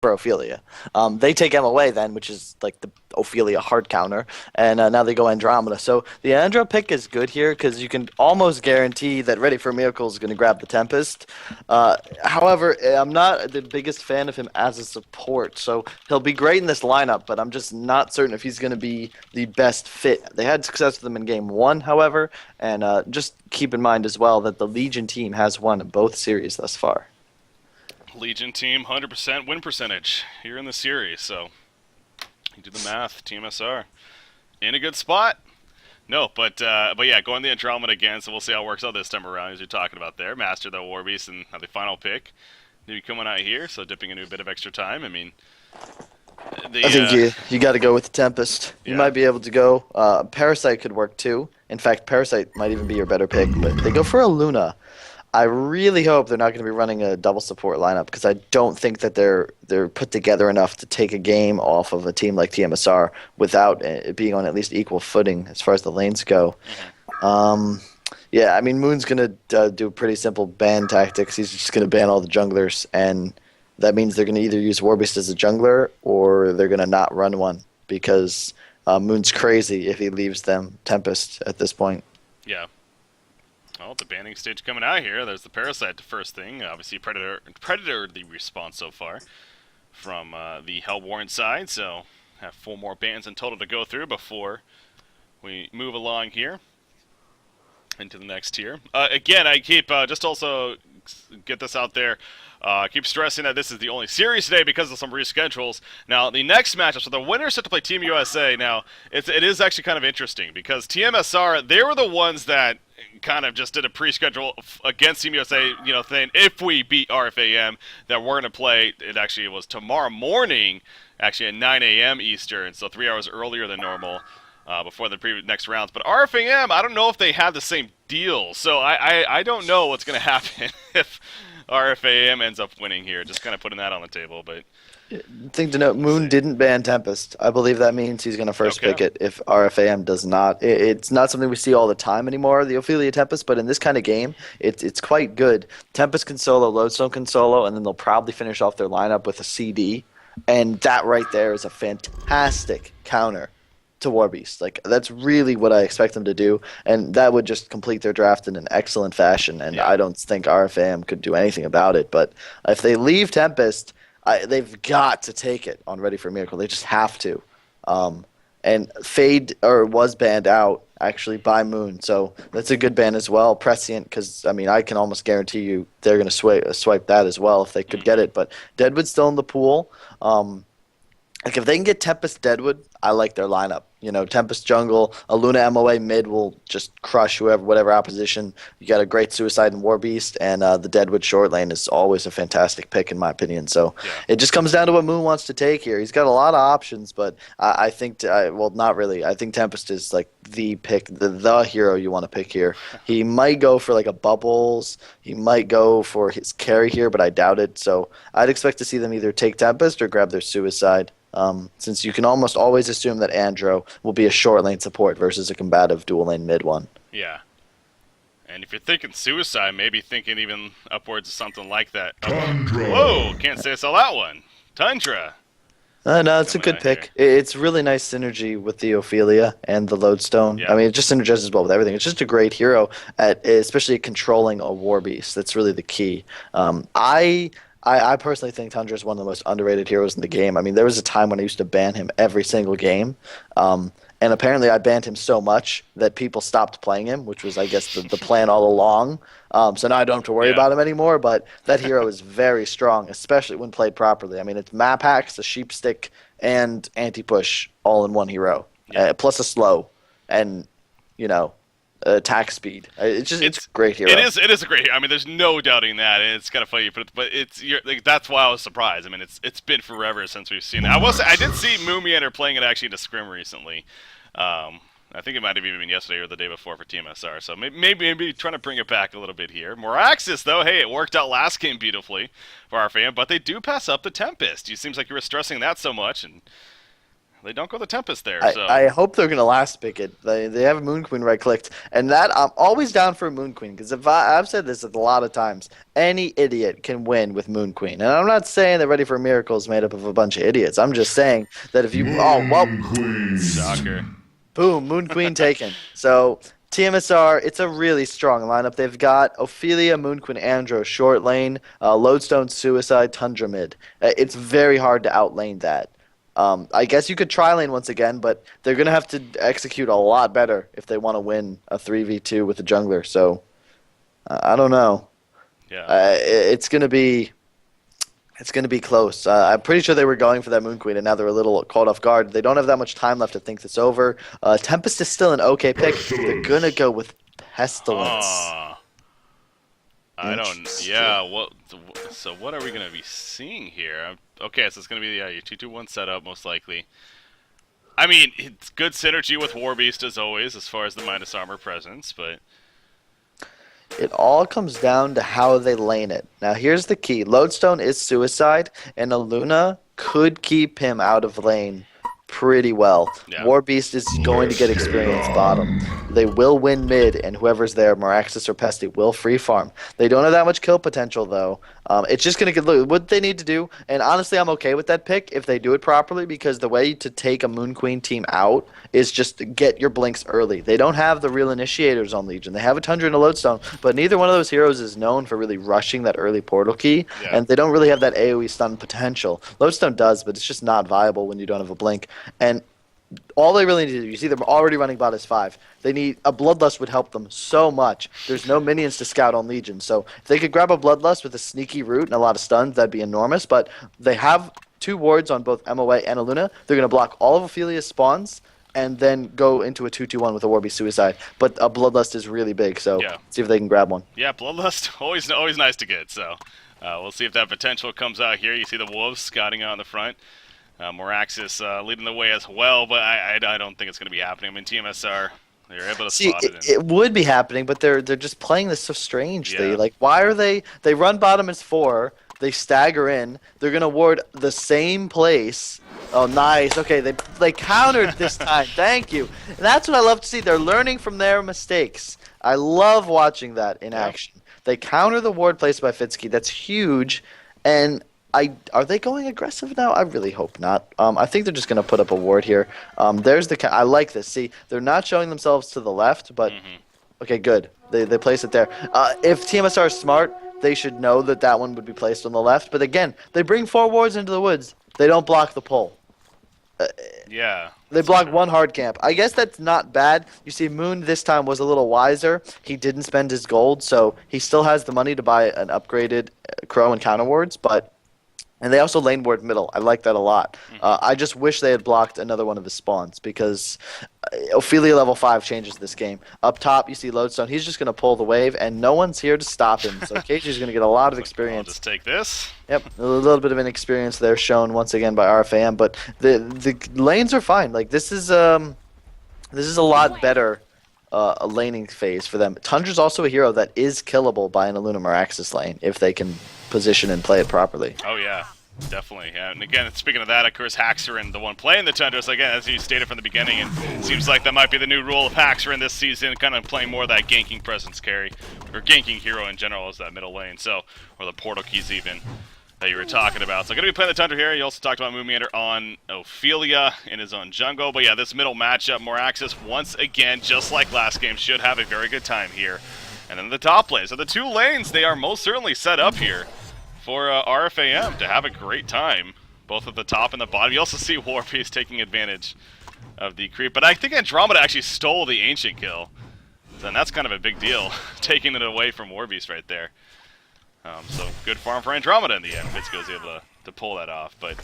for Ophelia. They take M away then, which is like the Ophelia hard counter, and now they go Andromeda. So the Andro pick is good here because you can almost guarantee that Ready for a Miracle is going to grab the Tempest. However, I'm not the biggest fan of him as a support, so he'll be great in this lineup, but I'm just not certain if he's going to be the best fit. They had success with him in game one, however, and just keep in mind as well that the Legion team has won both series thus far. Legion team, 100% win percentage here in the series. So you do the math, tmsR in a good spot. No, but yeah, going the Andromeda again. So we'll see how it works out this time around, as you're talking about there. Master the War Beast and the final pick. Maybe coming out here, so dipping into a bit of extra time. I mean, I think you got to go with the Tempest. You Yeah. might be able to go. Parasite could work too. In fact, Parasite might even be your better pick, but they go for a Luna. I really hope they're not going to be running a double support lineup because I don't think that they're put together enough to take a game off of a team like tmsR without it being on at least equal footing as far as the lanes go. Yeah, I mean Moon's going to do pretty simple ban tactics. He's just going to ban all the junglers, and that means they're going to either use Warbeast as a jungler or they're going to not run one because Moon's crazy if he leaves them Tempest at this point. Yeah. Well, the banning stage coming out here. There's the Parasite, the first thing. Obviously, Predator the response so far from the Hellborn side. So, have 4 more bans in total to go through before we move along here into the next tier. Again, I keep, just also get this out there, keep stressing that this is the only series today because of some reschedules. Now, the next matchup, so the winner is set to play Team USA. Now, it is actually kind of interesting because tmsR, they were the ones that kind of just did a pre-schedule against Team USA, you know, saying if we beat RFaM, that we're going to play, it was tomorrow morning, actually at 9 a.m. Eastern, so 3 hours earlier than normal. Before the next rounds. But RFaM, I don't know if they have the same deal. So I don't know what's going to happen if RFaM ends up winning here. Just kind of putting that on the table. But Thing to note, Moon didn't ban Tempest. I believe that means he's going to first pick it if RFAM does not. It's not something we see all the time anymore, the Ophelia Tempest, but in this kind of game, it's quite good. Tempest can solo, Lodestone can solo, and then they'll probably finish off their lineup with a CD. And that right there is a fantastic counter to Warbeast. Like, that's really what I expect them to do, and that would just complete their draft in an excellent fashion, and I don't think RFAM could do anything about it. But if they leave Tempest, they've got to take it on Ready for a Miracle. They just have to. And Fade was banned out actually by Moon, so that's a good ban as well. Prescient, because I mean I can almost guarantee you they're going to swipe that as well if they could get it. But Deadwood's still in the pool. Like if they can get Tempest Deadwood, I like their lineup. You know, Tempest jungle, a Luna MOA mid will just crush whatever opposition. You got a great Suicide and Warbeast, and the Deadwood short lane is always a fantastic pick in my opinion. So it just comes down to what Moon wants to take here. He's got a lot of options, but I think, well, not really. I think Tempest is like the pick, the hero you want to pick here. He might go for like a Bubbles. He might go for his carry here, but I doubt it. So I'd expect to see them either take Tempest or grab their Suicide. Since you can almost always assume that Andro will be a short lane support versus a combative dual lane mid one. yeah. And if you're thinking Suicide, maybe thinking even upwards of something like that. Tundra. Whoa, can't say I saw that one. Tundra. No, it's a good pick. It's really nice synergy with the Ophelia and the Lodestone. Yeah. I mean, it just synergizes well with everything. It's just a great hero, especially controlling a Warbeast. That's really the key. I personally think Tundra is one of the most underrated heroes in the game. I mean, there was a time when I used to ban him every single game. And apparently I banned him so much that people stopped playing him, which was, I guess, the plan all along. So now I don't have to worry about him anymore, but that hero is very strong, especially when played properly. I mean, it's map hacks, a sheep stick, and anti-push all in one hero, plus a slow and, you know, attack speed. It's a great hero. It is a great hero. I mean, there's no doubting that. And it's kind of funny you put it, but that's why I was surprised. I mean, it's been forever since we've seen it. I did see Moomiander playing it actually in a scrim recently. I think it might have even been yesterday or the day before for tmsR. So maybe trying to bring it back a little bit here. Moraxis, though, hey, it worked out last game beautifully for our fan, but they do pass up the Tempest. It seems like you were stressing that so much, and They don't go the Tempest there, I, so I hope they're gonna last pick it. They have a Moon Queen right clicked, and that I'm always down for a Moon Queen because I've said this a lot of times, any idiot can win with Moon Queen, and I'm not saying that Ready for Miracles made up of a bunch of idiots. I'm just saying that if you shocker. boom, Moon Queen taken. So tmsR, it's a really strong lineup. They've got Ophelia, Moon Queen, Andro, short lane, Lodestone, Suicide, Tundra mid. It's very hard to outlane that. I guess you could try lane once again, but they're going to have to execute a lot better if they want to win a 3v2 with a jungler. So, I don't know. Yeah. It's going to be close. I'm pretty sure they were going for that Moon Queen, and now they're a little caught off guard. They don't have that much time left to think this over. Tempest is still an okay pick. They're going to go with Pestilence. I don't. Yeah. What? So what are we gonna be seeing here? Okay, so it's gonna be your 2-2-1 setup most likely. I mean, it's good synergy with Warbeast as always, as far as the minus armor presence, but It all comes down to how they lane it. Now, here's the key. Lodestone is Suicide, and Aluna could keep him out of lane pretty well. Yeah. Warbeast is going to get experience bottom. They will win mid, and whoever's there, Meraxis or Pesty, will free farm. They don't have that much kill potential, though. It's just going to get what they need to do, and honestly, I'm okay with that pick if they do it properly, because the way to take a Moon Queen team out is just to get your blinks early. They don't have the real initiators on Legion. They have a Tundra and a Lodestone, but neither one of those heroes is known for really rushing that early portal key, and they don't really have that AoE stun potential. Lodestone does, but it's just not viable when you don't have a blink. And all they really need to do, you see them already running bot as 5. They need a Bloodlust would help them so much. There's no minions to scout on Legion, so if they could grab a Bloodlust with a sneaky root and a lot of stuns, that'd be enormous. But they have 2 wards on both MOA and Aluna. They're going to block all of Ophelia's spawns and then go into a 2-2-1 with a Warby Suicide. But a Bloodlust is really big, so see if they can grab one. Yeah, Bloodlust, always nice to get, so we'll see if that potential comes out here. You see the Wolves scouting out in the front. Meraxis leading the way as well, but I don't think it's going to be happening. I mean, tmsR, they're able to spot it. It would be happening, but they're just playing this so strangely. Yeah. Like, why are they run bottom as 4, they stagger in, they're going to ward the same place. Oh, nice. Okay, they countered this time. Thank you. And that's what I love to see. They're learning from their mistakes. I love watching that in action. They counter the ward placed by Fitsky. That's huge, and are they going aggressive now? I really hope not. I think they're just going to put up a ward here. I like this. See, they're not showing themselves to the left, but okay, good. They place it there. If tmsR is smart, they should know that one would be placed on the left. But again, they bring 4 wards into the woods. They don't block the pull. They block 1 hard camp. I guess that's not bad. You see, Moon this time was a little wiser. He didn't spend his gold, so he still has the money to buy an upgraded Crow and counter wards, and they also lane ward middle. I like that a lot. I just wish they had blocked another one of his spawns, because Ophelia level 5 changes this game. Up top, you see Lodestone. He's just going to pull the wave, and no one's here to stop him. So KG's going to get a lot of experience. I'll just take this. Yep, a little bit of inexperience there shown once again by RFaM, but the lanes are fine. Like, this is a lot better a laning phase for them. Tundra's also a hero that is killable by an Aluna Meraxis lane if they can position and play it properly. Oh yeah, definitely. Yeah. And again, speaking of that, of course, Haxerin, the one playing the Tundra. So again, as you stated from the beginning, it seems like that might be the new rule of Haxerin this season, kind of playing more of that ganking presence carry, or ganking hero in general as that middle lane. So, or the portal keys even that you were talking about. So going to be playing the Tundra here. You also talked about Moonmeander on Ophelia in his own jungle. But yeah, this middle matchup, Meraxis once again, just like last game, should have a very good time here. And then the top lane. So the 2 lanes, they are most certainly set up here for RFaM to have a great time, both at the top and the bottom. You also see Warbeast taking advantage of the creep. But I think Andromeda actually stole the Ancient kill. And that's kind of a big deal, taking it away from Warbeast right there. So good farm for Andromeda in the end. Fitz was able to pull that off. But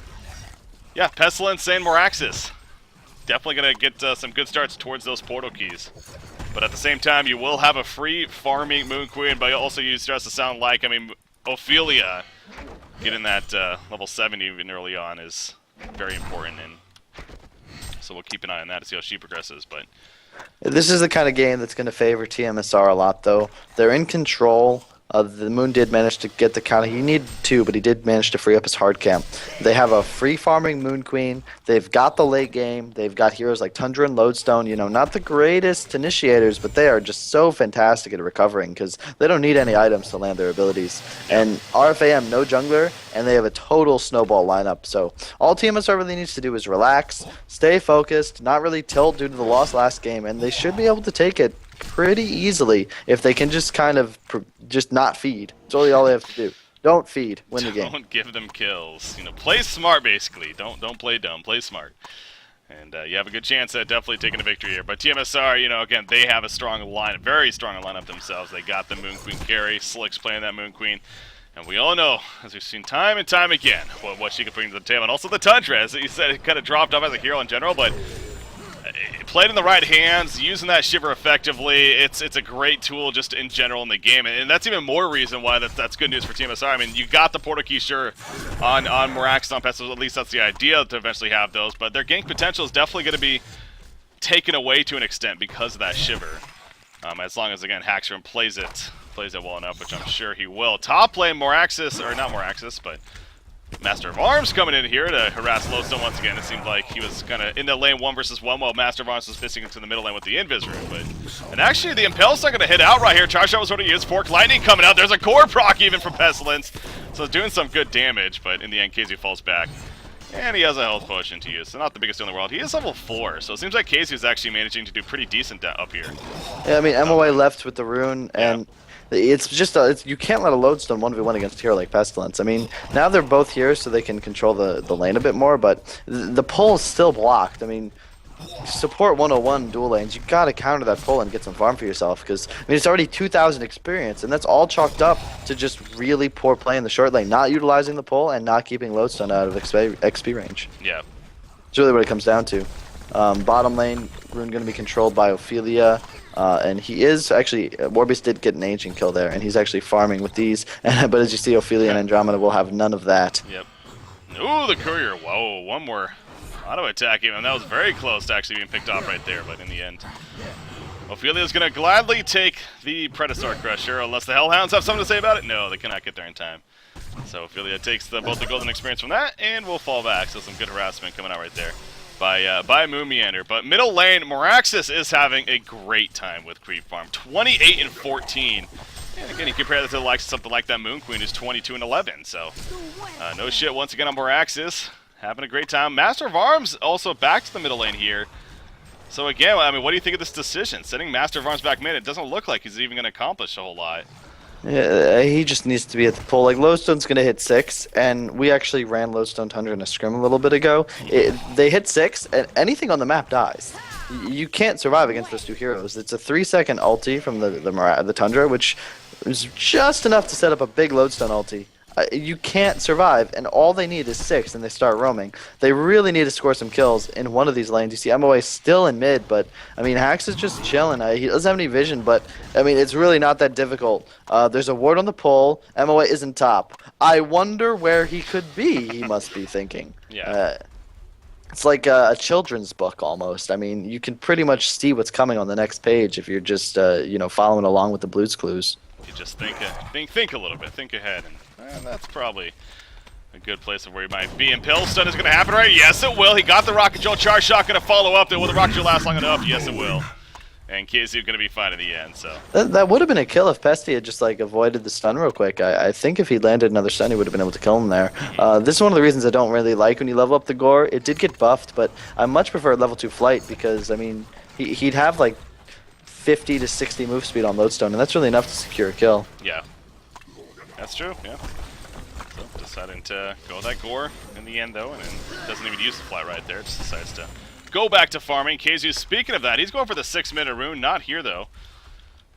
yeah, Pestilence and Meraxis. Definitely going to get some good starts towards those portal keys. But at the same time, you will have a free farming Moon Queen, but also you start to sound like, I mean, Ophelia getting that level 7 even early on is very important, and so we'll keep an eye on that to see how she progresses. But this is the kind of game that's going to favor tmsR a lot, though. They're in control. The Moon did manage to get the counter. He needed 2, but he did manage to free up his hard camp. They have a free farming Moon Queen. They've got the late game. They've got heroes like Tundra and Lodestone. You know, not the greatest initiators, but they are just so fantastic at recovering because they don't need any items to land their abilities. And RFaM, no jungler, and they have a total snowball lineup. So all tmsR really needs to do is relax, stay focused, not really tilt due to the loss last game, and they should be able to take it pretty easily if they can just kind of just not feed. That's really all they have to do. Don't feed, win the game. Don't give them kills. You know, play smart basically. Don't play dumb. Play smart. And you have a good chance at definitely taking a victory here. But tmsR, you know, again, they have a strong lineup, very strong lineup themselves. They got the Moon Queen carry. Slick's playing that Moon Queen. And we all know, as we've seen time and time again, what she can bring to the table. And also the Tundra, as you said, it kind of dropped off as a hero in general, but played in the right hands, using that Shiver effectively, it's a great tool just in general in the game, and that's even more reason why that's good news for tmsR. I mean, you got the Portal Key, sure, on Moraxis, on Pestilence, at least that's the idea to eventually have those, but their gank potential is definitely going to be taken away to an extent because of that Shiver, as long as, again, Haxorm plays it well enough, which I'm sure he will. Top lane, Moraxis, or not Moraxis, but Master of Arms coming in here to harass Lodestone once again. It seemed like he was kind of in the lane 1 versus 1 while Master of Arms was fisting into the middle lane with the Invis Room. And actually, the Impel's not going to hit out right here. Charge Shot was already used. Fork Lightning coming out. There's a core proc even from Pestilence. So it's doing some good damage, but in the end, KZ falls back. And he has a health potion to use, so not the biggest in the world. He is level 4, so it seems like KZ is actually managing to do pretty decent up here. Yeah, I mean, MOA left with the rune, and it's just you can't let a Lodestone 1v1 against a hero like Pestilence. I mean, now they're both here so they can control the lane a bit more, but the pull is still blocked. I mean, support 101 dual lanes, you gotta counter that pull and get some farm for yourself, because I mean, it's already 2,000 experience, and that's all chalked up to just really poor play in the short lane, not utilizing the pull and not keeping Lodestone out of XP range. Yeah. It's really what it comes down to. Bottom lane, Rune going to be controlled by Ophelia, and he is actually, Warbeast did get an ancient kill there, and he's actually farming with these, but as you see, Ophelia and Andromeda will have none of that. Yep. Ooh, the courier, whoa, one more auto attack even, that was very close to actually being picked off right there, but in the end, Ophelia's going to gladly take the Predator Crusher, unless the Hellhounds have something to say about it. No, they cannot get there in time. So Ophelia takes both the golden experience from that, and will fall back, so some good harassment coming out right there by Moon Meander. But middle lane, Moraxis is having a great time with Creep Farm. 28 and 14. And again, you compare that to the likes of something like that Moon Queen, who's 22 and 11. So, no shit once again on Moraxis. Having a great time. Master of Arms also back to the middle lane here. So again, I mean, what do you think of this decision? Sending Master of Arms back mid, it doesn't look like he's even going to accomplish a whole lot. Yeah, he just needs to be at the pull. Like, Lodestone's going to hit 6, and we actually ran Lodestone Tundra in a scrim a little bit ago. They hit 6, and anything on the map dies. You can't survive against those two heroes. It's a 3-second ulti from the Tundra, which is just enough to set up a big Lodestone ulti. You can't survive, and all they need is 6, and they start roaming. They really need to score some kills in one of these lanes. You see MOA still in mid, but, I mean, Hax is just chilling. He doesn't have any vision, but, I mean, it's really not that difficult. There's a ward on the pull. MOA isn't top. I wonder where he could be, he must be thinking. Yeah. It's like a children's book, almost. I mean, you can pretty much see what's coming on the next page if you're just, you know, following along with the Blue's Clues. You just think a little bit, think ahead, and that's probably a good place of where you might be. Impel stun is going to happen, right? Yes, it will. He got the Rocket Drill. Charge Shot going to follow up. Will the Rocket Drill last long enough? Yes, it will. And KZ going to be fine in the end. So that would have been a kill if Pesty had just like avoided the stun real quick. I think if he landed another stun, he would have been able to kill him there. This is one of the reasons I don't really like when you level up the Gore. It did get buffed, but I much prefer level 2 Flight because, I mean, he'd have like 50 to 60 move speed on Lodestone, and that's really enough to secure a kill. Yeah, that's true, yeah. So deciding to go with that Gore in the end, though, and then doesn't even use the Flight right there. Just decides to go back to farming. KZ, speaking of that, he's going for the 6-minute rune. Not here, though.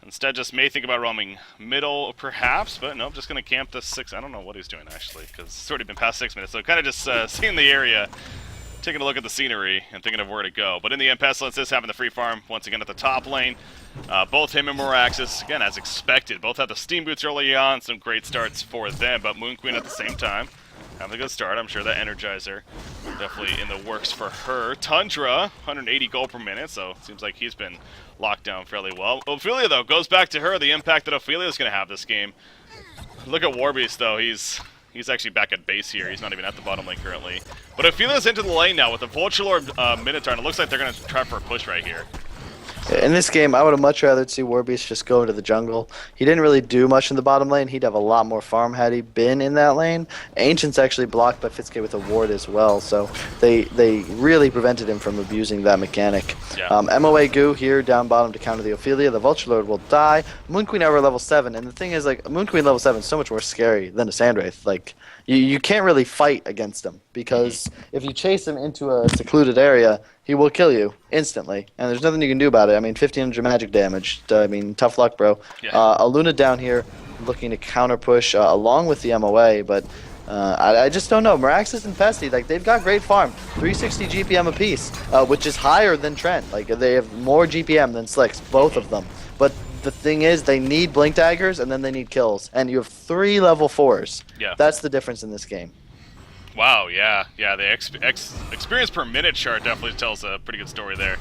Instead, just may think about roaming middle, perhaps, but nope, just going to camp the 6. I don't know what he's doing, actually, because it's already been past 6 minutes, so kind of just seeing the area, taking a look at the scenery and thinking of where to go. But in the end, Pestilence is having the free farm once again at the top lane. Both him and Moraxis, again, as expected, both had the Steam Boots early on, some great starts for them, but Moon Queen at the same time having a good start. I'm sure that Energizer definitely in the works for her. Tundra, 180 gold per minute, so it seems like he's been locked down fairly well. Ophelia, though, goes back to her. The impact that Ophelia is going to have this game. Look at Warbeast though. He's actually back at base here. He's not even at the bottom lane currently. But Ophelia's into the lane now with the Vulture Lord Minotaur, and it looks like they're gonna try for a push right here. In this game, I would have much rather see Warbeast just go into the jungle. He didn't really do much in the bottom lane. He'd have a lot more farm had he been in that lane. Ancient's actually blocked by Fitzk with a ward as well, so they really prevented him from abusing that mechanic. Yeah. MOA Goo here down bottom to counter the Ophelia. The Vulture Lord will die. Moon Queen ever level 7, and the thing is, like, Moon Queen level 7 is so much more scary than a Sandwraith. Like, you can't really fight against him, because if you chase him into a secluded area, he will kill you instantly, and there's nothing you can do about it. I mean, 1500 magic damage. I mean, tough luck, bro. Yeah. Aluna down here looking to counter push along with the MOA, but I just don't know. Meraxes and Pesty, like, they've got great farm. 360 GPM apiece, which is higher than Trent. Like, they have more GPM than Slicks, both of them. But the thing is, they need Blink Daggers, and then they need kills. And you have 3 level 4s. Yeah. That's the difference in this game. Wow, yeah. The experience per minute chart definitely tells a pretty good story there.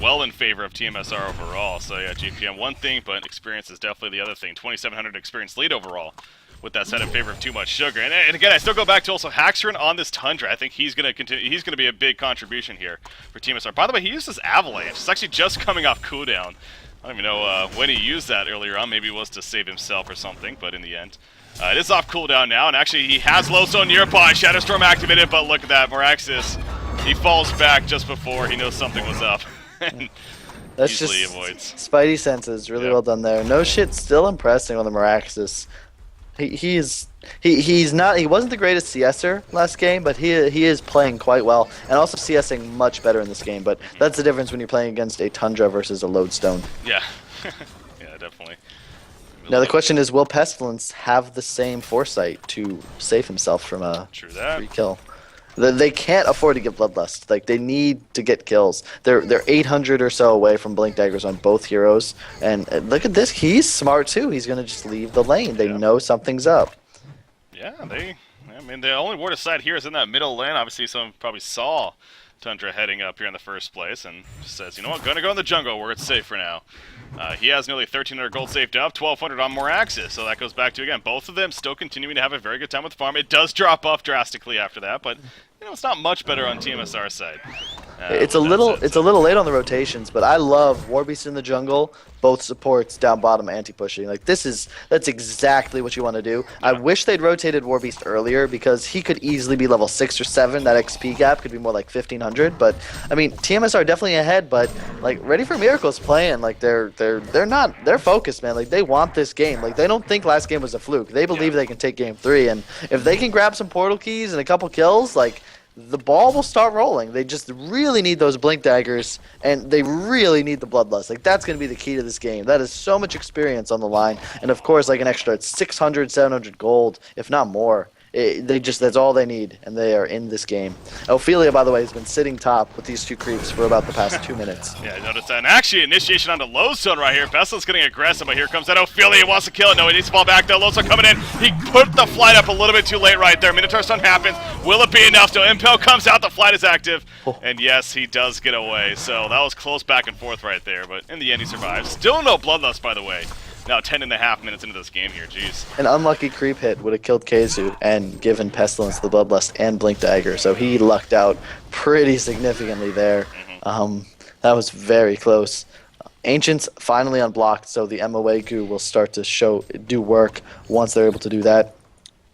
Well in favor of tmsR overall. So yeah, GPM one thing, but experience is definitely the other thing. 2700 experience lead overall, with that set in favor of Too Much Sugar. And again, I still go back to also Haxorn on this Tundra. I think he's gonna continue. He's gonna be a big contribution here for tmsR. By the way, he uses Avalanche. It's actually just coming off cooldown. I don't even know when he used that earlier on. Maybe it was to save himself or something, but in the end. It is off cooldown now, and actually he has Low Zone nearby. Shadowstorm activated, but look at that. Meraxes, he falls back just before he knows something was up. And that's easily just avoids. Spidey senses. Really well done there. No shit, still impressing on the Meraxes. He wasn't the greatest CSer last game, but he is playing quite well, and also CSing much better in this game. But that's the difference when you're playing against a Tundra versus a Lodestone. Yeah, yeah, definitely. Now the question is, will Pestilence have the same foresight to save himself from a free kill? They can't afford to get Bloodlust. Like, they need to get kills. They're 800 or so away from Blink Daggers on both heroes. And look at this. He's smart too. He's gonna just leave the lane. They know something's up. Yeah, I mean, the only word of sight here is in that middle lane. Obviously, someone probably saw Tundra heading up here in the first place and says, you know what, gonna go in the jungle where it's safe for now. He has nearly 1,300 gold saved up, 1,200 on Meraxes, so that goes back to, again, both of them still continuing to have a very good time with farm. It does drop off drastically after that, but you know, it's not much better on tmsR side. It's a little late on the rotations, but I love Warbeast in the jungle, both supports down bottom anti-pushing. Like, that's exactly what you want to do. I wish they'd rotated Warbeast earlier, because he could easily be level 6 or 7. That XP gap could be more like 1,500. But I mean, tmsR definitely ahead, but like, Ready for Miracles playing, like, they're focused, man. Like, they want this game. Like, they don't think last game was a fluke. They believe they can take game 3, and if they can grab some portal keys and a couple kills, like, the ball will start rolling. They just really need those Blink Daggers, and they really need the Bloodlust. Like, that's going to be the key to this game. That is so much experience on the line, and of course, like, an extra 600, 700 gold, if not more. That's all they need, and they are in this game. Ophelia, by the way, has been sitting top with these 2 creeps for about the past 2 minutes. Yeah, I noticed that. And actually, initiation onto Low Zone right here. Vessel's getting aggressive, but here comes that Ophelia. He wants to kill it. No, he needs to fall back though. Low Zone coming in. He put the flight up a little bit too late right there. Minotaur Stun happens. Will it be enough? So Impel comes out. The flight is active. And yes, he does get away. So that was close back and forth right there, but in the end, he survives. Still no Bloodlust, by the way. Now 10.5 minutes into this game here, jeez. An unlucky creep hit would have killed Keizu and given Pestilence the Bloodlust and Blink Dagger, so he lucked out pretty significantly there. That was very close. Ancients finally unblocked, so the MOA goo will start to do work once they're able to do that.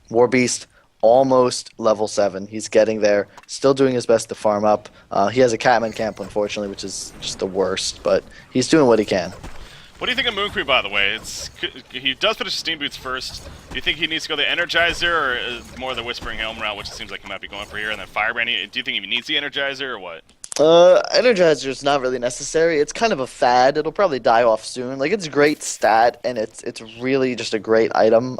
Warbeast almost level 7. He's getting there, still doing his best to farm up. He has a Catman camp, unfortunately, which is just the worst, but he's doing what he can. What do you think of Moon Queen, by the way? He does finish his Steam Boots first. Do you think he needs to go the Energizer, or more the Whispering Helm route, which it seems like he might be going for here, and then Firebrand? Do you think he needs the Energizer, or what? Energizer is not really necessary. It's kind of a fad. It'll probably die off soon. Like, it's a great stat, and it's really just a great item.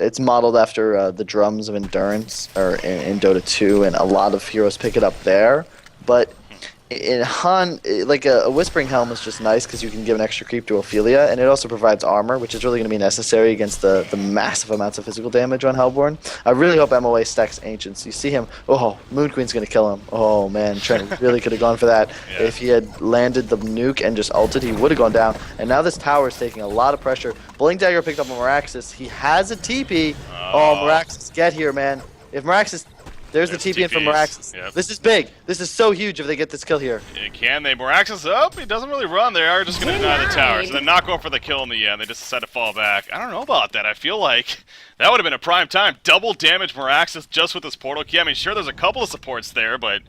It's modeled after the Drums of Endurance, or in Dota 2, and a lot of heroes pick it up there. But in HoN, like a Whispering Helm is just nice because you can give an extra creep to Ophelia, and it also provides armor, which is really going to be necessary against the massive amounts of physical damage on Hellborn. I really hope MOA stacks Ancients. You see him, oh, Moon Queen's going to kill him. Oh man, Trent really could have gone for that. Yeah. If he had landed the nuke and just ulted, he would have gone down. And now this tower is taking a lot of pressure. Blink Dagger picked up on Meraxis. He has a TP. Oh, Meraxis, get here, man. If Meraxis... There's the TP in from Meraxis. Yep. This is big. This is so huge if they get this kill here. Can they? Meraxis up. He doesn't really run. They are just going to deny the tower. So they're not going for the kill in the end. They just decide to fall back. I don't know about that. I feel like that would have been a prime time. Double damage Meraxis just with this portal key. I mean, sure, there's a couple of supports there, but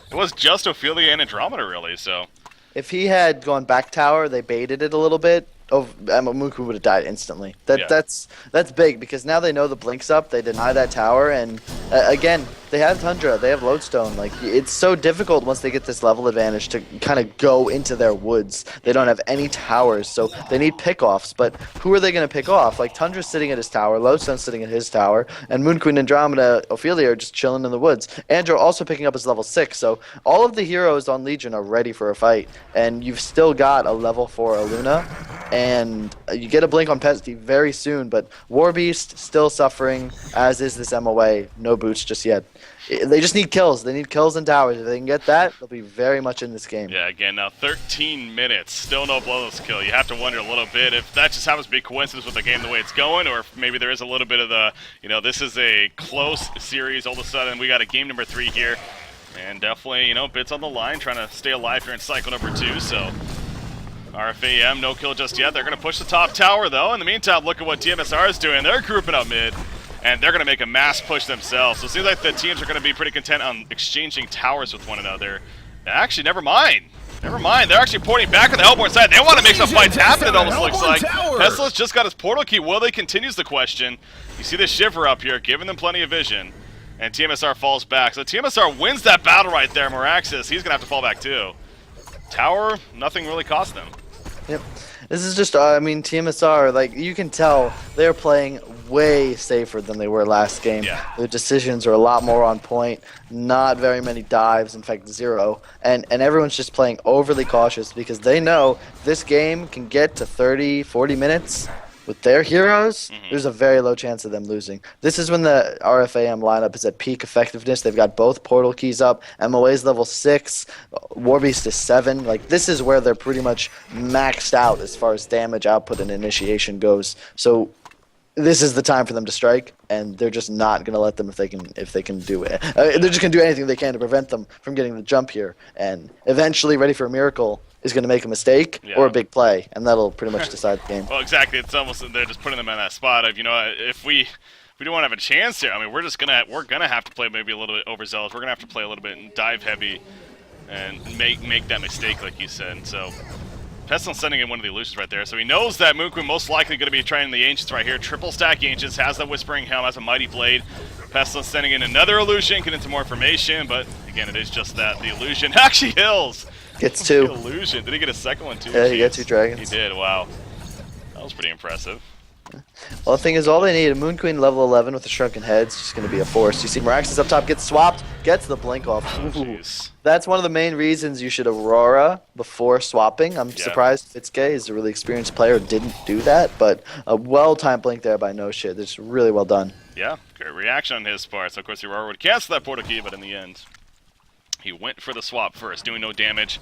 it was just Ophelia and Andromeda, really. So if he had gone back tower, they baited it a little bit. Oh, Muku would have died instantly. That's big because now they know the blink's up. They deny that tower, and again, they have Tundra. They have Lodestone. Like it's so difficult once they get this level advantage to kind of go into their woods. They don't have any towers, so they need pickoffs. But who are they going to pick off? Like Tundra's sitting at his tower, Lodestone's sitting at his tower, and Moon Queen, Andromeda, Ophelia are just chilling in the woods. Andrew also picking up his level 6, so all of the heroes on Legion are ready for a fight, and you've still got a level 4 Aluna. And you get a blink on Pesty very soon, but Warbeast still suffering, as is this MOA. No boots just yet. They just need kills. They need kills and towers. If they can get that, they'll be very much in this game. Yeah, again, now 13 minutes, still no bloodless kill. You have to wonder a little bit if that just happens to be a coincidence with the game the way it's going, or if maybe there is a little bit of the, this is a close series. All of a sudden, we got a game number 3 here, and definitely, bits on the line, trying to stay alive here in cycle number 2. So. RFaM, no kill just yet. They're going to push the top tower, though. In the meantime, look at what tmsR is doing. They're grouping up mid, and they're going to make a mass push themselves. So it seems like the teams are going to be pretty content on exchanging towers with one another. Actually, never mind. Never mind. They're actually porting back on the Hellborn side. They want to make some fights happen, it almost looks like. Pestilence just got his portal key. Will they continues the question. You see the Shiver up here, giving them plenty of vision. And tmsR falls back. So tmsR wins that battle right there. Meraxis, he's going to have to fall back, too. Tower, nothing really cost them. Yep. This is just, tmsR, like, you can tell they're playing way safer than they were last game. Yeah. Their decisions are a lot more on point, not very many dives, in fact, 0. And everyone's just playing overly cautious because they know this game can get to 30, 40 minutes. With their heroes, there's a very low chance of them losing. This is when the RFaM lineup is at peak effectiveness. They've got both portal keys up. MOA's level 6. Warbeast is 7. Like, this is where they're pretty much maxed out as far as damage output and initiation goes. So this is the time for them to strike, and they're just not going to let them if they can do it. They're just going to do anything they can to prevent them from getting the jump here. And eventually, Ready for a Miracle is going to make a mistake or a big play, and that'll pretty much decide the game. Well, exactly. It's almost they're just putting them in that spot of, if we don't want to have a chance here. I mean, we're gonna have to play maybe a little bit overzealous. We're gonna have to play a little bit and dive heavy, and make that mistake, like you said. So Pestilence sending in one of the illusions right there. So he knows that Moon Queen most likely going to be trying the Ancients right here. Triple stack Ancients, has the Whispering Helm, has a Mighty Blade. Pestilence sending in another illusion, get into more information, but again, it is just that the illusion actually hills. Gets 2. Illusion. Did he get a second one too? Yeah, he got 2 dragons. He did. Wow, that was pretty impressive. Well, the thing is, all they need, a Moon Queen level 11 with a Shrunken Head, is just going to be a force. You see Meraxis up top gets swapped, gets the blink off. Oh, that's one of the main reasons you should Aurora before swapping. I'm surprised Fitzke is a really experienced player didn't do that, but a well-timed blink there by No Shit. It's really well done. Yeah, great reaction on his part. So, of course, Aurora would cancel that portal key, but in the end, he went for the swap first, doing no damage.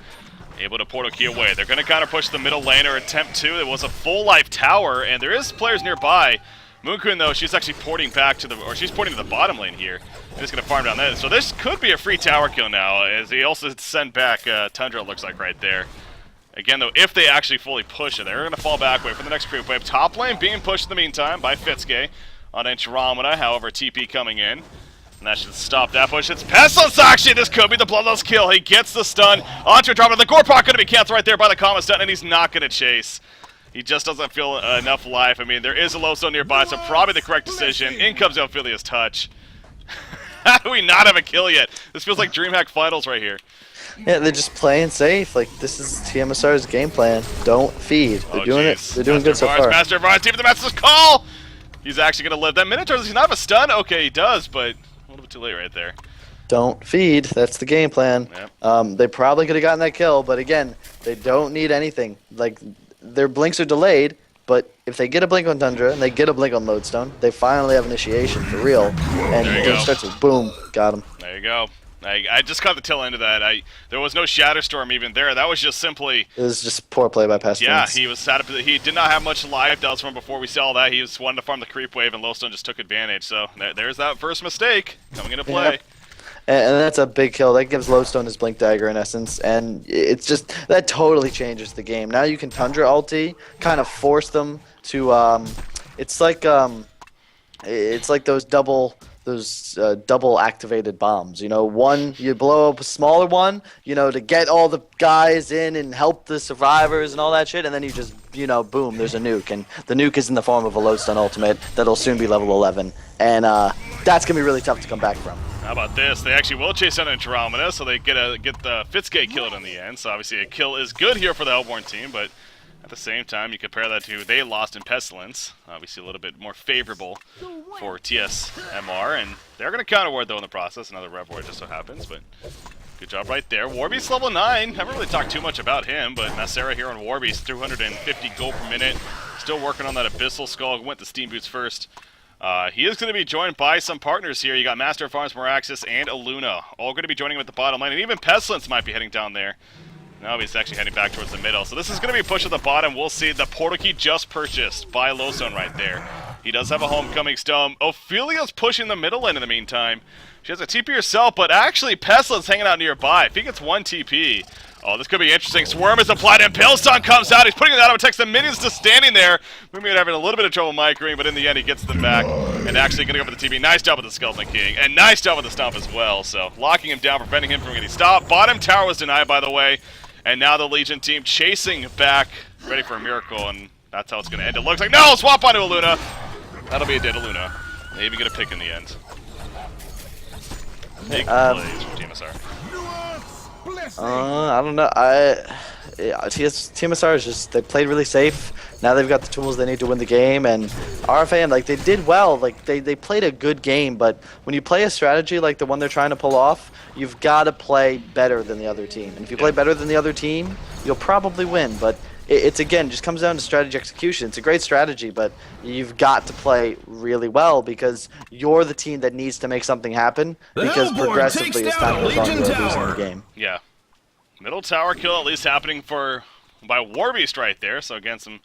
Able to portal key away. They're going to kind of push the middle lane or attempt to. It was a full life tower, and there is players nearby. Moon Queen, though, she's actually porting back to she's porting to the bottom lane here. And just going to farm down there. So this could be a free tower kill now, as he also sent back Tundra, looks like, right there. Again, though, if they actually fully push it, they're going to fall back, wait for the next creep wave. Top lane being pushed in the meantime by Fitzke on Andromeda, however, TP coming in. And that should stop that push. It's Pestilence action! This could be the bloodless kill. He gets the stun onto Andromeda. The Gore Proc going to be canceled right there by the Comet stun, and he's not going to chase. He just doesn't feel enough life. I mean, there is a low stone nearby, so probably the correct decision. In comes Ophelia's touch. How do we not have a kill yet? This feels like DreamHack Finals right here. Yeah, they're just playing safe. Like, this is tmsR's game plan. Don't feed. They're doing it. They're doing good so far. Master of Mars, team of the Master's call! He's actually going to live. That Minotaur, does he not have a stun? Okay, he does, but little bit too late right there. Don't feed. That's the game plan. Yep. They probably could have gotten that kill, but again, they don't need anything. Like, their blinks are delayed, but if they get a blink on Tundra and they get a blink on Lodestone, they finally have initiation for real. And There you it go. starts with boom, got him. There you go. I just caught the tail end of that. There was no Shatterstorm even there. That was just simply. It was just poor play by Pestilence. Yeah, he did not have much life. That was from before we saw that. He was wanted to farm the creep wave, and Lodestone just took advantage. So there's that first mistake coming into play. Yeah. And that's a big kill. That gives Lodestone his Blink Dagger in essence, and it's just that totally changes the game. Now you can Tundra ulti, kind of force them to. It's like those double activated bombs. You know, one you blow up a smaller one, you know, to get all the guys in and help the survivors and all that shit, and then you just, you know, boom, there's a nuke, and the nuke is in the form of a Lodestone ultimate that'll soon be level 11, and that's gonna be really tough to come back from. How about this? They actually will chase down Andromeda, so they get the Fitzgate killed in the end. So obviously a kill is good here for the Hellborn team, but at the same time, you compare that to they lost in Pestilence. Obviously a little bit more favorable for tmsR, and they're going to counter-ward though in the process. Another Rev Ward just so happens, but good job right there. Warbeast level 9. Haven't really talked too much about him, but Nasera here on Warbeast, 250 gold per minute. Still working on that Abyssal Skull. Went to Steam Boots first. He is going to be joined by some partners here. You got Master of Farms, Moraxis, and Aluna. All going to be joining him at the bottom lane, and even Pestilence might be heading down there. Now he's actually heading back towards the middle. So this is going to be a push at the bottom. We'll see the portal key just purchased by Lodestone right there. He does have a homecoming stone. Ophelia's pushing the middle lane in the meantime. She has a TP herself, but actually Pestilence hanging out nearby. If he gets one TP, oh, this could be interesting. Swarm is applied, and Pilstone comes out. He's putting it out of text. The minions just standing there. Moomin having a little bit of trouble microing, but in the end, he gets them back. And actually going to go for the TP. Nice job with the Skeleton King, and nice job with the Stomp as well. So locking him down, preventing him from getting stopped. Bottom tower was denied, by the way. And now the Legion team chasing back, ready for a miracle, and that's how it's going to end. It looks like, no, swap onto Aluna. That'll be a dead Aluna. They even get a pick in the end. Big plays from tmsR. I don't know. tmsR is just, they played really safe. Now they've got the tools they need to win the game, and RFaM, like, they did well. Like, they played a good game, but when you play a strategy like the one they're trying to pull off, you've got to play better than the other team. And if you play better than the other team, you'll probably win. But it's again, just comes down to strategy execution. It's a great strategy, but you've got to play really well because you're the team that needs to make something happen, because progressively as time goes on, you're losing the game. Yeah. Middle tower kill at least happening by Warbeast right there. So again, some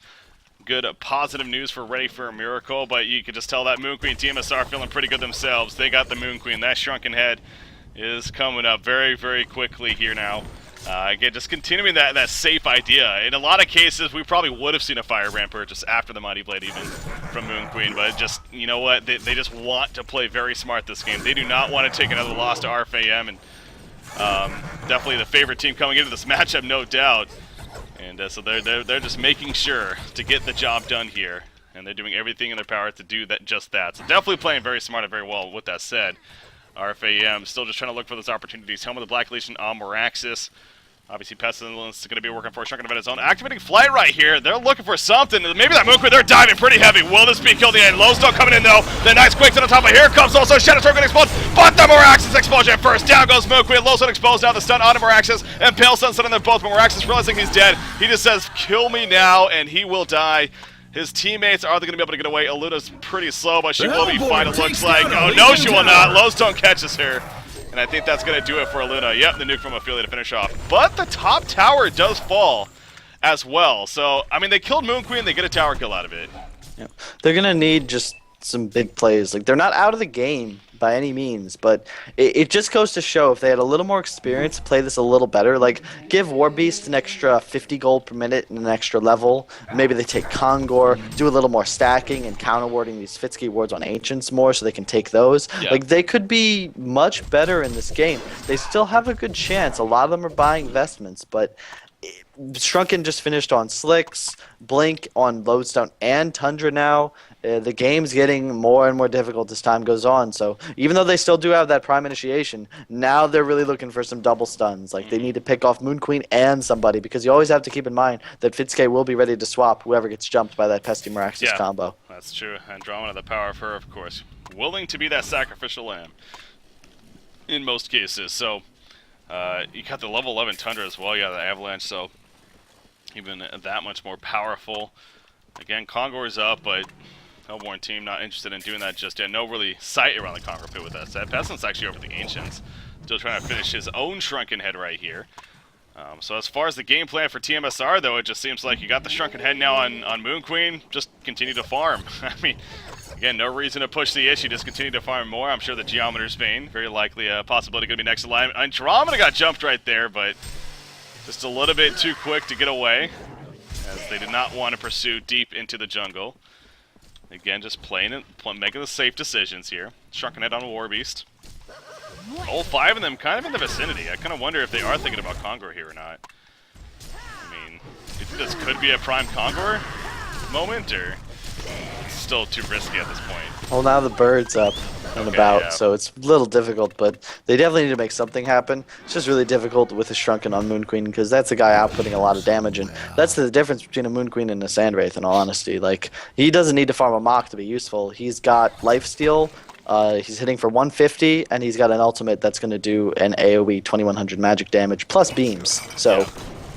good positive news for Ready for a Miracle, but you could just tell that Moon Queen tmsR feeling pretty good themselves. They got the Moon Queen. That shrunken head is coming up very, very quickly here now. Again, just continuing that safe idea. In a lot of cases, we probably would have seen a Firebrand purchase after the Mighty Blade even from Moon Queen, but just, you know what, they just want to play very smart this game. They do not want to take another loss to RFaM, and definitely the favorite team coming into this matchup, no doubt. And so they're just making sure to get the job done here, and they're doing everything in their power to do just that. So definitely playing very smart and very well. With that said, RFaM still just trying to look for those opportunities. Helm of the Black Legion on Moraxis. Obviously, Pestilence is going to be working for a Shrunken of his own. Activating Flight right here. They're looking for something. Maybe that Moon Queen, they're diving pretty heavy. Will this be killed in the end? Lodestone coming in, though. The nice quakes on the top of here comes also Shatterstorm going to explode. But the Moraxis explosion first. Down goes Moon Queen. Lodestone exposed now. The stun onto Moraxis. And Pilestone stunning them both. But Moraxis realizing he's dead. He just says, kill me now, and he will die. His teammates, are they going to be able to get away? Aluna's pretty slow, but she will be fine, it looks like. Oh, no, she will not. Lodestone catches her. And I think that's going to do it for Aluna. Yep, the nuke from Ophelia to finish off. But the top tower does fall as well. So, I mean, they killed Moon Queen. They get a tower kill out of it. Yeah. They're going to need just some big plays. Like, they're not out of the game by any means, but it just goes to show if they had a little more experience, play this a little better. Like, give Warbeast an extra 50 gold per minute and an extra level. Maybe they take Kongor, do a little more stacking and counter-warding these Fitzky wards on Ancients more so they can take those. Yeah. Like, they could be much better in this game. They still have a good chance. A lot of them are buying investments, but Shrunken just finished on Slicks, Blink on Lodestone and Tundra now. The game's getting more and more difficult as time goes on, so even though they still do have that prime initiation, now they're really looking for some double stuns. Like, they need to pick off Moon Queen and somebody, because you always have to keep in mind that Fitzke will be ready to swap whoever gets jumped by that Pesty Moraxis combo. That's true. Andromeda, the power of her, of course, willing to be that sacrificial lamb. in most cases. So you got the level 11 Tundra as well. Yeah, the Avalanche. So even that much more powerful. Again, Kongor's up, but Hellborn team not interested in doing that just yet. No really sight around the Kongor pit with that said. Pestilence actually over the Ancients. Still trying to finish his own Shrunken Head right here. So as far as the game plan for tmsR, though, it just seems like you got the Shrunken Head now on Moon Queen. Just continue to farm. I mean, again, no reason to push the issue. Just continue to farm more. I'm sure the Geometer's Vein, very likely a possibility going to be next in line. Andromeda got jumped right there, but just a little bit too quick to get away, as they did not want to pursue deep into the jungle. Again, just playing it, making the safe decisions here. Shrunken Head on a War Beast. All 5 of them kind of in the vicinity. I kind of wonder if they are thinking about Kongor here or not. I mean, do you think this could be a prime Kongor moment, or it's still too risky at this point? Well, now the bird's up and about, so it's a little difficult, but they definitely need to make something happen. It's just really difficult with a Shrunken on Moon Queen, because that's a guy outputting a lot of damage, and that's the difference between a Moon Queen and a Sandwraith, in all honesty. Like, he doesn't need to farm a Mach to be useful. He's got lifesteal, he's hitting for 150, and he's got an ultimate that's going to do an AoE 2100 magic damage, plus beams. So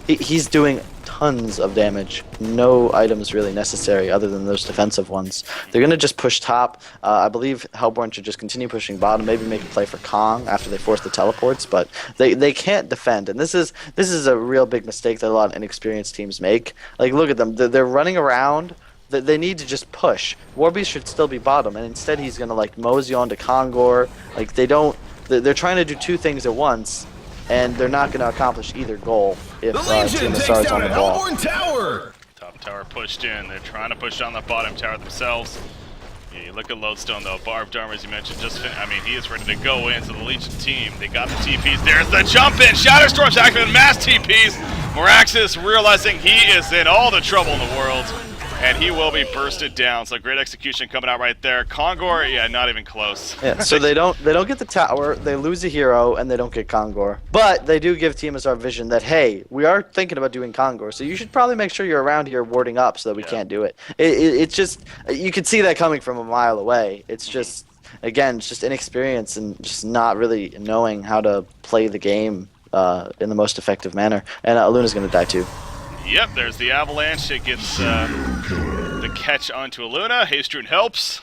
he's doing tons of damage. No items really necessary other than those defensive ones. They're going to just push top. I believe Hellborn should just continue pushing bottom, maybe make a play for Kong after they force the teleports, but they can't defend. And this is a real big mistake that a lot of inexperienced teams make. Like, look at them. They're running around. They need to just push. Warbeast should still be bottom, and instead he's going to, like, mosey on to Kongor. Like, they're trying to do two things at once, and they're not going to accomplish either goal if tmsR is on the ball. Tower. Top tower pushed in. They're trying to push down the bottom tower themselves. Yeah, you look at Lodestone, though. Barbed Armor, as you mentioned, I mean, he is ready to go in. So the Legion team, they got the TPs. There's the jump in. Shatterstorm's activating mass TPs. Moraxis realizing he is in all the trouble in the world, and he will be bursted down. So great execution coming out right there. Kongor, yeah, not even close. Yeah, so they don't get the tower, they lose a hero, and they don't get Kongor. But they do give tmsR vision that, hey, we are thinking about doing Kongor, so you should probably make sure you're around here warding up so that we can't do it. It's just, you could see that coming from a mile away. It's just, again, it's just inexperience and just not really knowing how to play the game in the most effective manner. And Luna's going to die too. Yep, there's the Avalanche. It gets the catch onto Luna. Hastrun helps.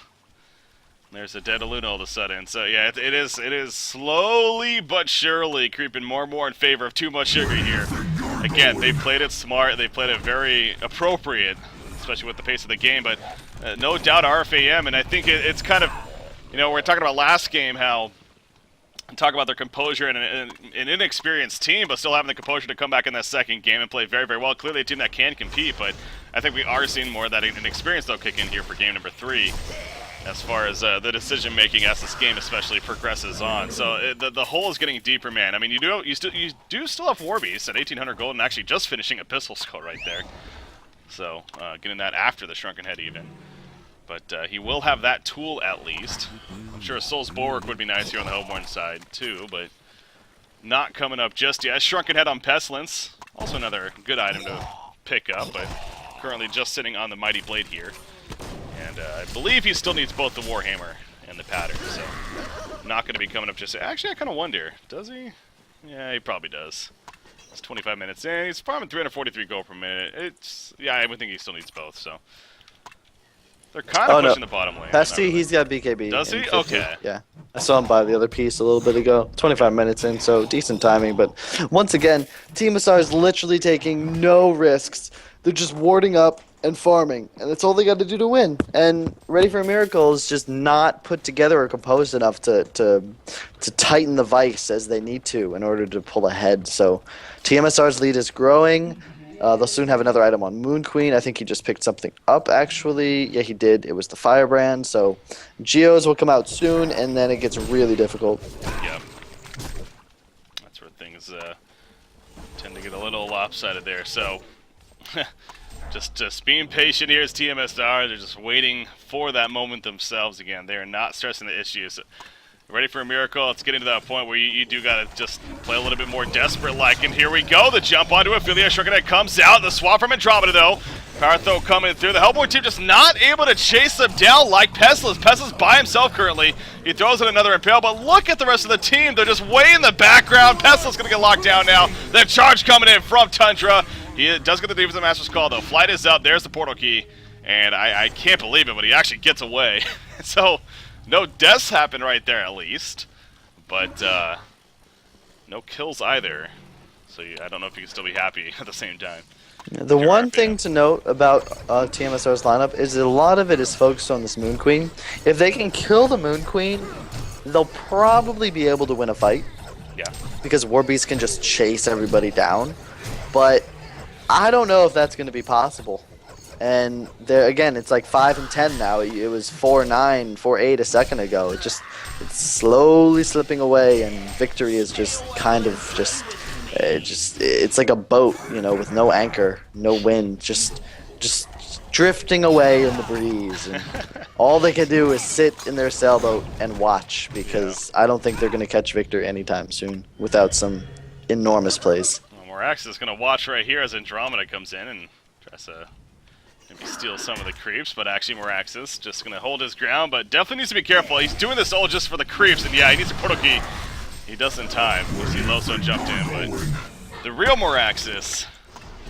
There's a dead Luna all of a sudden. So yeah, it is slowly but surely creeping more and more in favor of too much sugar here. Again, they played it smart. They played it very appropriate, especially with the pace of the game. But no doubt RFaM, and I think it's kind of, you know, we're talking about last game how talk about their composure and an inexperienced team, but still having the composure to come back in that second game and play very, very well. Clearly a team that can compete, but I think we are seeing more of that inexperience, though, kick in here for game number 3 as far as the decision-making as this game especially progresses on. So the hole is getting deeper, man. I mean, you do still have Warbeast at 1,800 gold and actually just finishing a pistol skull right there. So getting that after the Shrunken Head even. But he will have that tool at least. I'm sure a Soul's Bulwark would be nice here on the Hellborn side too, but not coming up just yet. Shrunken Head on Pestilence, also another good item to pick up, but currently just sitting on the Mighty Blade here. And I believe he still needs both the Warhammer and the Pattern, so not going to be coming up just yet. Actually, I kind of wonder, does he? Yeah, he probably does. It's 25 minutes in. He's farming 343 gold per minute. Yeah, I would think he still needs both, so. They're kind of pushing the bottom lane. Pesty, he's got BKB. Does he? 50. Okay. Yeah. I saw him buy the other piece a little bit ago. 25 minutes in, so decent timing. But once again, tmsR is literally taking no risks. They're just warding up and farming, and that's all they got to do to win. And Ready for a Miracle is just not put together or composed enough to tighten the vice as they need to in order to pull ahead. So tmsR's lead is growing. They'll soon have another item on Moon Queen. I think he just picked something up, actually. Yeah, he did. It was the Firebrand. So Geos will come out soon, and then it gets really difficult. Yep. That's where things tend to get a little lopsided there. So just being patient here is tmsR. They're just waiting for that moment themselves again. They are not stressing the issues. Ready for a Miracle. It's getting to that point where you do got to just play a little bit more desperate-like. And here we go. The jump onto Ophelia. Shrunken Head comes out. The swap from Andromeda, though. Power throw coming through. The Hellboy team just not able to chase them down like Pestilence. Pestilence by himself currently. He throws in another Impale, but look at the rest of the team. They're just way in the background. Pestilence going to get locked down now. The charge coming in from Tundra. He does get the Defensive Master's Call, though. Flight is up. There's the portal key. And I can't believe it, but he actually gets away. So, no deaths happen right there, at least. But, no kills either. So, I don't know if you can still be happy at the same time. The one thing to note about tmsR's lineup is that a lot of it is focused on this Moon Queen. If they can kill the Moon Queen, they'll probably be able to win a fight. Yeah. Because Warbeast can just chase everybody down. But I don't know if that's going to be possible. And there again, it's like 5 and 10 now. It was 4-9, 4-8 a second ago. It's slowly slipping away, and victory is just kind of it's like a boat, you know, with no anchor, no wind, just drifting away in the breeze. And all they can do is sit in their sailboat and watch, because I don't think they're going to catch Victor anytime soon without some enormous plays. Well, Morax is going to watch right here as Andromeda comes in and tries to maybe steal some of the creeps, but actually Moraxis just going to hold his ground, but definitely needs to be careful. He's doing this all just for the creeps, and yeah, he needs a portal key. He does in time. You see Loso jumped in, but the real Moraxis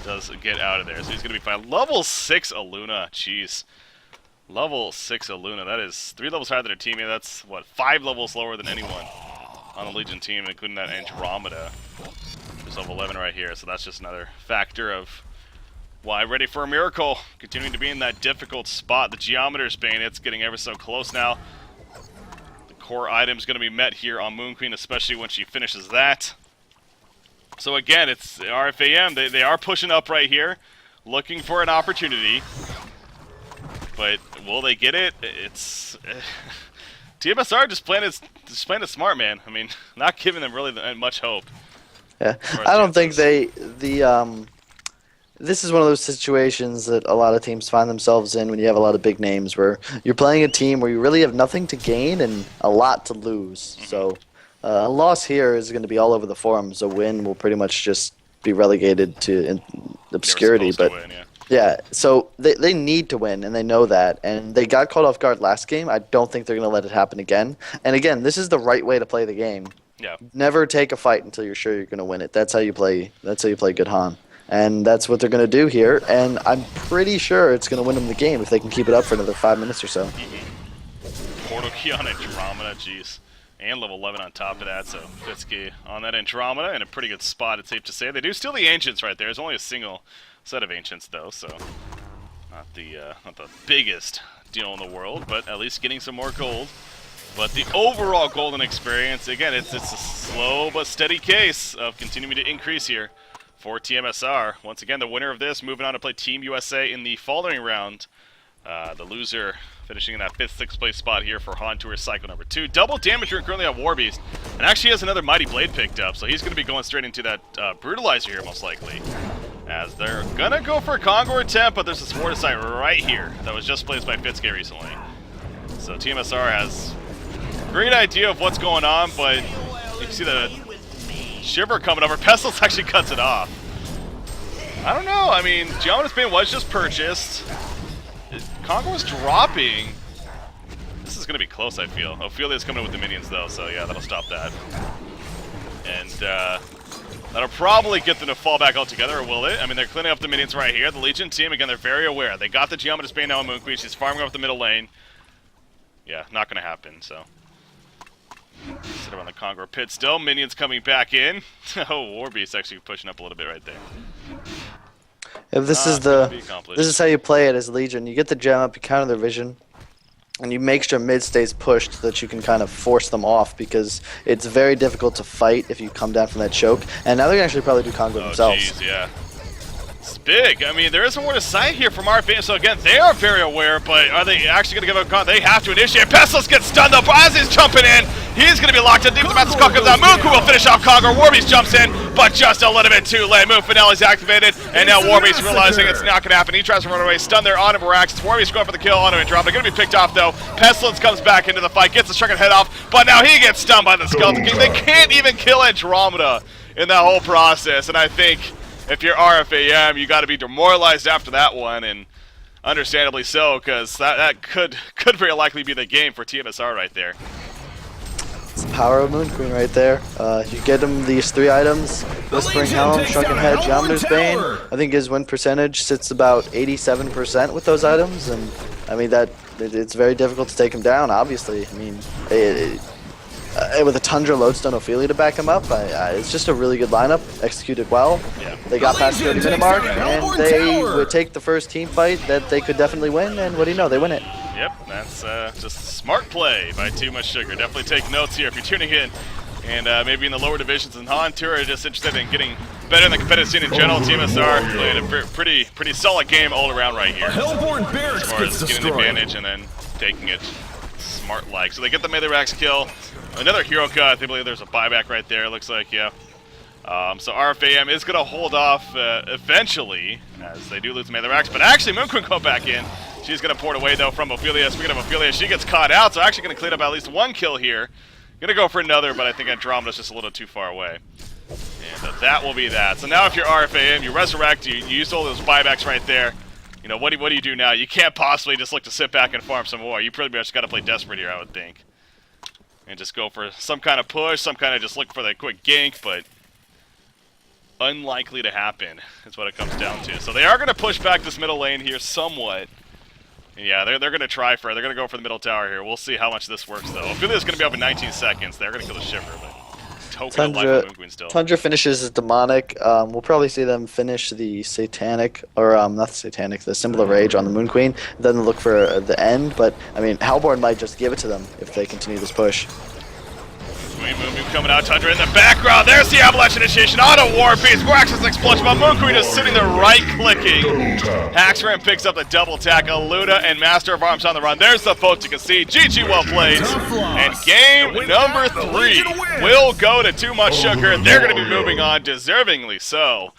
does get out of there. So he's going to be fine. Level 6 Aluna. Jeez. Level 6 Aluna. That is 3 levels higher than her teammate. That's, what, 5 levels lower than anyone on the Legion team, including that Andromeda. There's level 11 right here, so that's just another factor of why ready for a miracle. Continuing to be in that difficult spot. The Geometer's Bane, it's getting ever so close now. Core item's going to be met here on Moon Queen, especially when she finishes that. So again, it's RFaM. They are pushing up right here, looking for an opportunity. But will they get it? It's tmsR just playing it smart, man. I mean, not giving them really much hope. Yeah, I don't think this is one of those situations that a lot of teams find themselves in when you have a lot of big names, where you're playing a team where you really have nothing to gain and a lot to lose. So a loss here is going to be all over the forums. A win will pretty much just be relegated to obscurity. But win, yeah. Yeah, so they need to win, and they know that. And they got caught off guard last game. I don't think they're going to let it happen again. And again, this is the right way to play the game. Yeah. Never take a fight until you're sure you're going to win it. That's how you play. That's how you play good HoN. And that's what they're going to do here, and I'm pretty sure it's going to win them the game if they can keep it up for another 5 minutes or so. Portal key on Andromeda, jeez. And level 11 on top of that, so Fitsky on that Andromeda in a pretty good spot, it's safe to say. They do steal the Ancients right there. There's only a single set of Ancients, though, so not the biggest deal in the world, but at least getting some more gold. But the overall golden experience, again, it's a slow but steady case of continuing to increase here for tmsR. Once again, the winner of this moving on to play Team USA in the following round. The loser finishing in that 5th, 6th place spot here for HoN Tour Cycle number 2. Double damage currently on Warbeast, and actually has another Mighty Blade picked up, so he's going to be going straight into that Brutalizer here most likely. As they're going to go for a Congo attempt, but there's a Swordicide right here that was just placed by Fitsuke recently. So tmsR has a great idea of what's going on, but you can see the Shiver coming over. Pestilence actually cuts it off. I don't know. I mean, Geometer's Bane was just purchased. Congo was dropping. This is going to be close, I feel. Ophelia's coming in with the minions, though, so yeah, that'll stop that. And that'll probably get them to fall back altogether, or will it? I mean, they're cleaning up the minions right here. The Legion team, again, they're very aware. They got the Geometer's Bane now on Moon Queen. She's farming up the middle lane. Yeah, not going to happen, so. Sit around the Congo pit still. Minions coming back in. Oh, Warbeast actually pushing up a little bit right there. If this is how you play it as Legion. You get the gem up, you counter their vision, and you make sure mid stays pushed so that you can kind of force them off, because it's very difficult to fight if you come down from that choke. And now they're actually probably do Congo themselves. Geez, yeah. It's big. I mean, there is more to sight here from RFaM, so again, they are very aware, but are they actually going to give up Congo? They have to initiate. Pestilence gets stunned though, as he's jumping in. He's going to be locked in. Deep the Master's Call comes out. Moonku will finish off Congo. Warbeast jumps in, but just a little bit too late. Moon Finale's activated, and now Warbeast realizing it's not going to happen. He tries to run away. Stun there on him. Moraxis. Warbeast going for the kill on him and drop. They're going to be picked off though. Pestilence comes back into the fight, gets the shrunken head off, but now he gets stunned by the Skeleton King. They can't even kill Andromeda in that whole process, and I think if you're RFaM, you got to be demoralized after that one, and understandably so, because that could very likely be the game for tmsR right there. It's the power of Moon Queen right there. You get him these 3 items: Whispering Helm, Shrunken Head, Geometer's Bane. I think his win percentage sits about 87% with those items, and I mean it's very difficult to take him down. Obviously, I mean, with a Tundra, Lodestone, Ophelia to back him up, it's just a really good lineup, executed well. Yeah. They got past the 30-minute mark, and they would take the first team fight that they could definitely win, and what do you know, they win it. Yep, that's just smart play by Too Much Sugar. Definitely take notes here if you're tuning in, and maybe in the lower divisions in HoN Tour are just interested in getting better in the competitive scene in general. tmsR playing a pretty solid game all around right here. Hellborn Barracks as far as getting the advantage and then taking it smart-like. So they get the Melee-Rax kill. Another hero cut. I believe there's a buyback right there, looks like, yeah. So RFaM is going to hold off eventually, as they do lose Melee-Rax. But actually, Moon Queen go back in. She's going to port away, though, from Ophelia. Speaking of Ophelia, she gets caught out, so actually going to clean up at least 1 kill here. Going to go for another, but I think Andromeda's just a little too far away. And that will be that. So now if you're RFaM, you resurrect, you use all those buybacks right there. You know, what do you do now? You can't possibly just look to sit back and farm some more. You pretty much got to play desperate here, I would think. And just go for some kind of push, some kind of just look for that quick gank, but unlikely to happen is what it comes down to. So they are going to push back this middle lane here somewhat. And yeah, they're going to try for it. They're going to go for the middle tower here. We'll see how much this works, though. Ophelia's going to be up in 19 seconds. They're going to kill the Shiver, but token of life on Moon Queen still. Tundra finishes as Demonic. We'll probably see them finish the Satanic, or not the Satanic, the Symbol of Rage on the Moon Queen, then look for the end. But, I mean, Hellborn might just give it to them if they continue this push. Moon Queen coming out, Tundra in the background. There's the Avalanche Initiation on a War Beast. More access explosion, but Moon Queen is sitting there right-clicking. HaxRaM picks up the double tackle. Luda and Master of Arms on the run. There's the folks you can see. GG, well played. And game number 3 will go to Too Much Sugar. They're going to be moving on, deservingly so.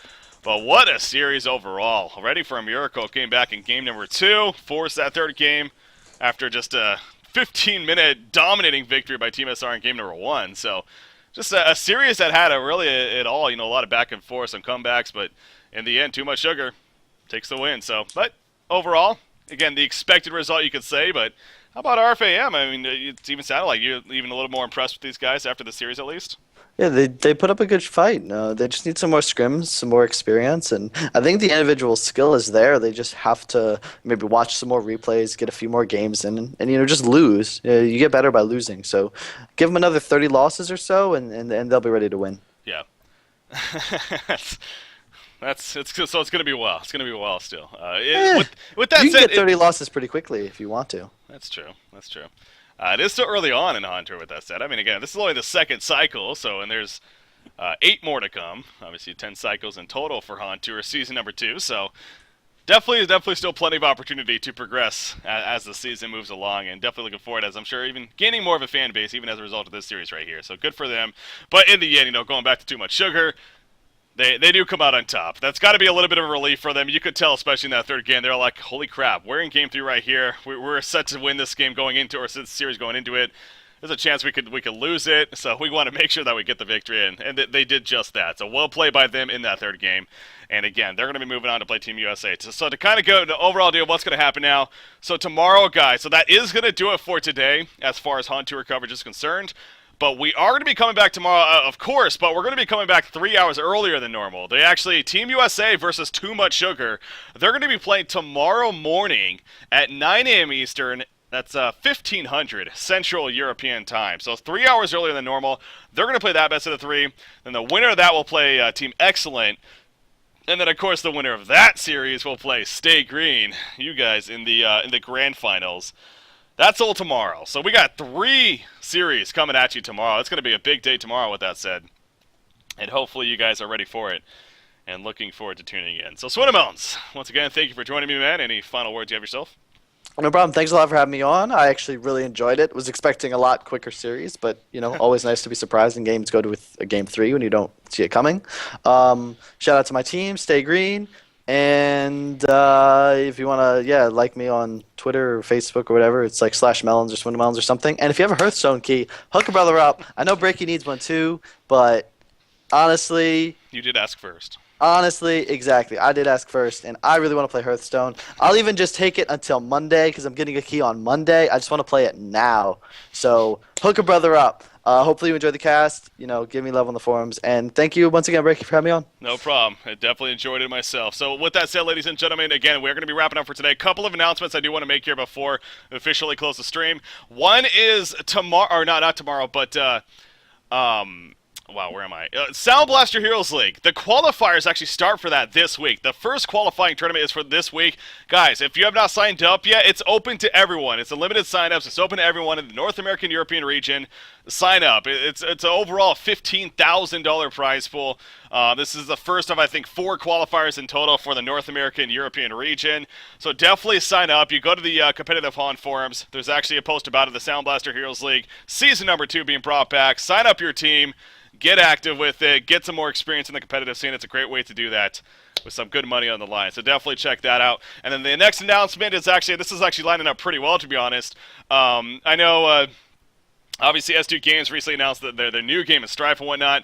But what a series overall. Ready for a miracle. Came back in game number 2. Forced that 3rd game after just a 15-minute dominating victory by tmsR in game number 1. So just a series that had it all, you know, a lot of back and forth, some comebacks, but in the end, Too Much Sugar takes the win. So, but overall, again, the expected result you could say, but how about RFaM? I mean, it even sounded like you're even a little more impressed with these guys after the series at least. Yeah, they put up a good fight. They just need some more scrims, some more experience, and I think the individual skill is there. They just have to maybe watch some more replays, get a few more games in, and you know, just lose. You get better by losing. So give them another 30 losses or so, and they'll be ready to win. Yeah. So it's going to be well. It's going to be well still. With that you said, can get 30 losses pretty quickly if you want to. That's true. That's true. It is still early on in HoN Tour with that said. I mean, again, this is only the 2nd cycle, and there's 8 more to come. Obviously, 10 cycles in total for HoN Tour season number 2. So definitely still plenty of opportunity to progress as the season moves along, and definitely looking forward, as I'm sure, even gaining more of a fan base even as a result of this series right here. So good for them. But in the end, you know, going back to Too Much Sugar, They do come out on top. That's got to be a little bit of a relief for them. You could tell, especially in that 3rd game, they're like, holy crap, we're in game 3 right here. We're set to win this game going into, or this series going into it. There's a chance we could lose it, so we want to make sure that we get the victory, and they did just that. So well played by them in that 3rd game. And again, they're going to be moving on to play Team USA. So to kind of go to the overall deal, what's going to happen now? So tomorrow, guys, so that is going to do it for today as far as HoN Tour coverage is concerned. But we are going to be coming back tomorrow, of course, but we're going to be coming back 3 hours earlier than normal. They actually, Team USA versus Too Much Sugar, they're going to be playing tomorrow morning at 9 a.m. Eastern. That's 1500 Central European time. So 3 hours earlier than normal. They're going to play that best of the 3. Then the winner of that will play Team Excellent. And then, of course, the winner of that series will play Stay Green, you guys, in the grand finals. That's all tomorrow. So we got 3 series coming at you tomorrow. It's going to be a big day tomorrow, with that said. And hopefully you guys are ready for it and looking forward to tuning in. So, Swinnamones, once again, thank you for joining me, man. Any final words you have yourself? No problem. Thanks a lot for having me on. I actually really enjoyed it. Was expecting a lot quicker series, but, you know, always nice to be surprised when games go to a game 3 when you don't see it coming. Shout out to my team, Stay Green. And if you want to, like me on Twitter or Facebook or whatever, it's like /melons or swinmelons or something. And if you have a Hearthstone key, hook a brother up. I know Breaky needs one too, but honestly... You did ask first. Honestly, exactly. I did ask first, and I really want to play Hearthstone. I'll even just take it until Monday because I'm getting a key on Monday. I just want to play it now. So hook a brother up. Hopefully you enjoyed the cast. Give me love on the forums, and thank you once again, Ricky, for having me on. No problem. I definitely enjoyed it myself. So with that said, ladies and gentlemen, again, we're going to be wrapping up for today. A couple of announcements I do want to make here before we officially close the stream. One is tomorrow, or not tomorrow, but wow, where am I? Sound Blaster Heroes League. The qualifiers actually start for that this week. The first qualifying tournament is for this week. Guys, if you have not signed up yet, it's open to everyone. It's a limited sign-ups. It's open to everyone in the North American, European region. Sign up. It's an overall $15,000 prize pool. This is the first of, I think, 4 qualifiers in total for the North American, European region. So definitely sign up. You go to the competitive HoN forums. There's actually a post about it, the Sound Blaster Heroes League. Season number 2 being brought back. Sign up your team. Get active with it. Get some more experience in the competitive scene. It's a great way to do that with some good money on the line. So definitely check that out. And then the next announcement is this is actually lining up pretty well, to be honest. I know... Obviously, S2 Games recently announced that their new game is Strife and whatnot.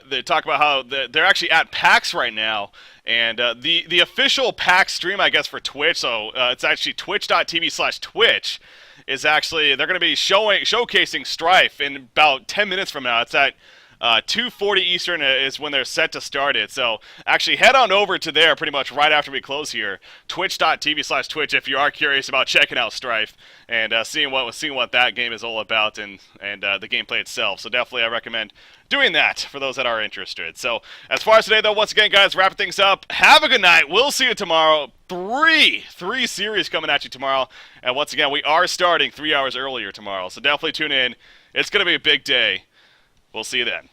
They talk about how they're actually at PAX right now. And the official PAX stream, I guess, for Twitch, so it's actually twitch.tv/Twitch, is actually, they're going to be showcasing Strife in about 10 minutes from now. It's at 2:40 Eastern is when they're set to start it. So actually head on over to there pretty much right after we close here. Twitch.tv/Twitch if you are curious about checking out Strife and seeing what that game is all about and the gameplay itself. So definitely I recommend doing that for those that are interested. So as far as today though, once again guys, wrapping things up. Have a good night. We'll see you tomorrow. Three series coming at you tomorrow. And once again, we are starting 3 hours earlier tomorrow. So definitely tune in. It's going to be a big day. We'll see you then.